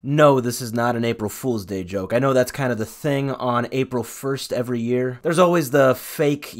No, this is not an April Fool's Day joke. I know that's kind of the thing on April 1st every year. There's always the fake,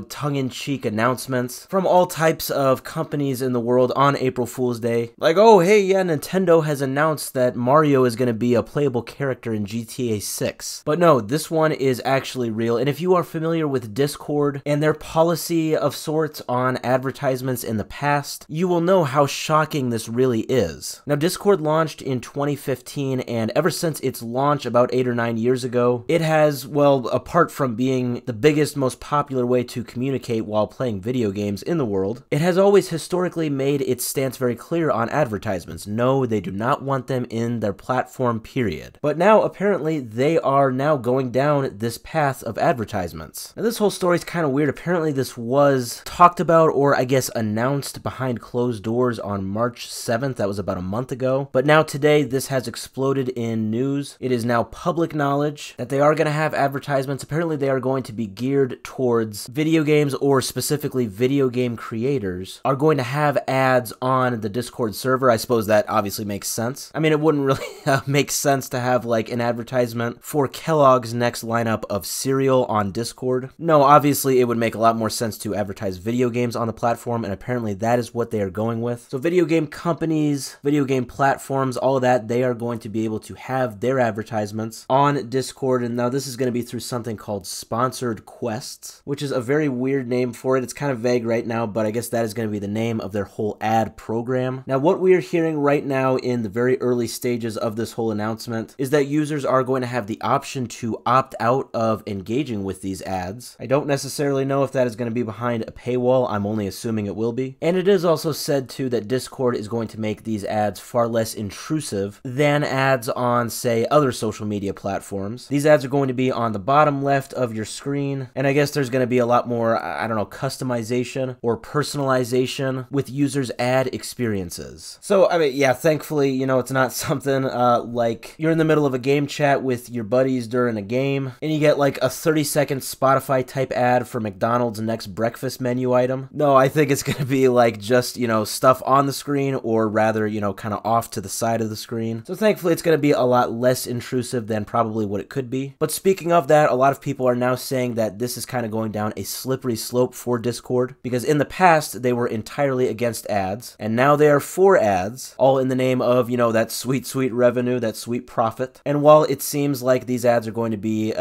tongue-in-cheek announcements from all types of companies in the world on April Fool's Day. Like, oh, hey, yeah, Nintendo has announced that Mario is going to be a playable character in GTA 6. But no, this one is actually real. And if you are familiar with Discord and their policy of sorts on advertisements in the past, you will know how shocking this really is. Now, Discord launched in 2015. And ever since its launch about 8 or 9 years ago, it has, well, apart from being the biggest, most popular way to communicate while playing video games in the world, it has always historically made its stance very clear on advertisements. No, they do not want them in their platform, period. But now, apparently, they are now going down this path of advertisements. Now, this whole story is kind of weird. Apparently, this was talked about, or I guess announced behind closed doors on March 7th. That was about a month ago. But now today, this has exploded in news. It is now public knowledge that they are going to have advertisements. Apparently they are going to be geared towards video games, or specifically video game creators are going to have ads on the Discord server. I suppose that obviously makes sense. I mean, it wouldn't really make sense to have like an advertisement for Kellogg's next lineup of cereal on Discord. No, obviously it would make a lot more sense to advertise video games on the platform, and apparently that is what they are going with. So video game companies, video game platforms, all of that, they are going to be able to have their advertisements on Discord. And now this is going to be through something called Sponsored Quests, which is a very weird name for it. It's kind of vague right now, but I guess that is going to be the name of their whole ad program. Now, what we are hearing right now in the very early stages of this whole announcement is that users are going to have the option to opt out of engaging with these ads. I don't necessarily know if that is going to be behind a paywall. I'm only assuming it will be. And it is also said too that Discord is going to make these ads far less intrusive than ads on, say, other social media platforms. These ads are going to be on the bottom left of your screen, and I guess there's going to be a lot more, I don't know, customization or personalization with users' ad experiences. So, I mean, yeah, thankfully, it's not something like you're in the middle of a game chat with your buddies during a game, and you get like a 30-second Spotify type ad for McDonald's next breakfast menu item. No, I think it's going to be like just, stuff on the screen, or rather, kind of off to the side of the screen. So thankfully, it's going to be a lot less intrusive than probably what it could be. But speaking of that, a lot of people are now saying that this is kind of going down a slippery slope for Discord, because in the past, they were entirely against ads, and now they are for ads, all in the name of, that sweet, sweet revenue, that sweet profit. And while it seems like these ads are going to be,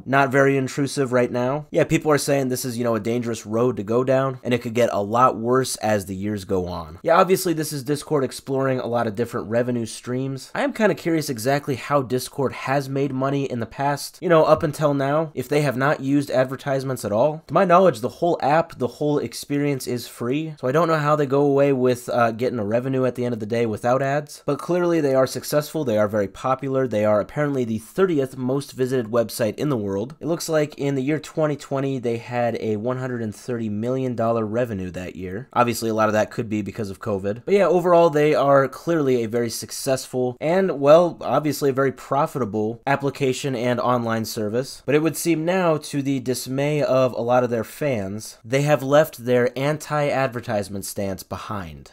not very intrusive right now, yeah, people are saying this is, a dangerous road to go down, and it could get a lot worse as the years go on. Yeah, obviously, this is Discord exploring a lot of different revenue streams. I am kind of curious exactly how Discord has made money in the past, up until now, if they have not used advertisements at all. To my knowledge, the whole app, the whole experience is free, so I don't know how they go away with getting a revenue at the end of the day without ads, but clearly they are successful, they are very popular, they are apparently the 30th most visited website in the world. It looks like in the year 2020, they had a $130 million revenue that year. Obviously, a lot of that could be because of COVID, but yeah, overall, they are clearly a very successful and, well, obviously a very profitable application and online service. But it would seem now, to the dismay of a lot of their fans, they have left their anti-advertisement stance behind.